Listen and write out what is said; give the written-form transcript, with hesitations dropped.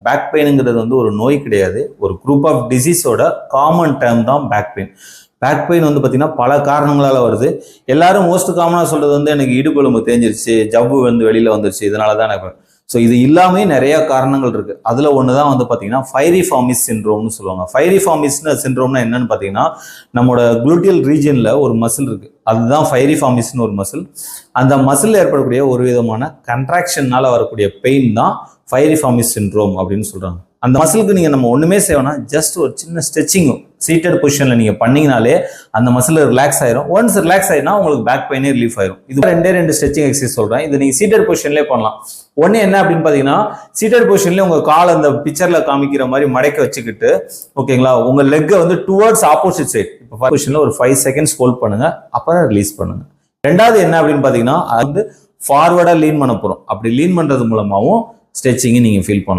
Back பெயினுங்கிறது வந்து ஒரு நோய் கிடையாது, ஒரு குரூப் ஆஃப் டிசீஸோட காமன் டேர்ம் தான் பேக் பெயின். பேக் பெயின் வந்து பார்த்தீங்கன்னா பல காரணங்களால் வருது. எல்லாரும் மோஸ்ட் காமனாக சொல்றது வந்து எனக்கு இடுப்பெலும்பு தேஞ்சிருச்சு, ஜவ்வு வந்து வெளியில் வந்துருச்சு, இதனால தான் எனக்கு. ஸோ இது இல்லாமே நிறைய காரணங்கள் இருக்கு. அதில் ஒன்று தான் வந்து பார்த்தீங்கன்னா பைரிஃபார்மிஸ் சிண்ட்ரோம்னு சொல்லுவாங்க. பைரிஃபார்மிஸ் சிண்ட்ரோம்னா என்னன்னு பார்த்தீங்கன்னா, நம்மளோட குளூட்டியல் ரீஜனில் ஒரு மசில் இருக்கு, அதுதான் பைரிஃபார்மிஸ்னு ஒரு மசில். அந்த மசில் ஏற்படக்கூடிய ஒரு விதமான கன்ட்ராக்ஷன்னால வரக்கூடிய பெயின் தான் பைரிஃபார்மிஸ் சிண்ட்ரோம் அப்படின்னு சொல்றாங்க. அந்த மசிலுக்கு நீங்க நம்ம ஒண்ணுமே செய்யணும்னா ஜஸ்ட் ஒரு சின்ன ஸ்ட்ரெச்சிங் சீட்டட் பொசிஷன்ல நீங்க பண்ணீங்கனாலே அந்த மசில் ரிலாக்ஸ் ஆயிரும். ஒன்ஸ் ரிலாக்ஸ் ஆயிடுனா உங்களுக்கு பேக் பெயினே ரிலீஃப் ஆயிரும். இது ரெண்டு ஸ்ட்ரெச்சிங் எக்ஸசைஸ் சொல்றேன். இது நீங்க சீட்டட் பொசிஷன்லேயே பண்ணலாம். ஒன்னு என்ன அப்படின்னு பாத்தீங்கன்னா, சீட்டட் பொசிஷன்ல உங்க கால் அந்த பிக்சர்ல காமிக்கிற மாதிரி மடக்க வச்சுக்கிட்டு, ஓகேங்களா, உங்க லெக்கை வந்து டுவர்ட்ஸ் ஆப்போசிட் சைட் இப்போ பொசிஷன்ல ஒரு 5 செகண்ட்ஸ் ஹோல்ட் பண்ணுங்க, அப்புறம் ரிலீஸ் பண்ணுங்க. ரெண்டாவது என்ன அப்படின்னு பாத்தீங்கன்னா, அது வந்து ஃபார்வர்டா லீன் பண்ண போறோம். அப்படி லீன் பண்றது மூலமாவும் ஸ்ட்ரெச்சிங் நீங்க ஃபீல் பண்ணலாம்.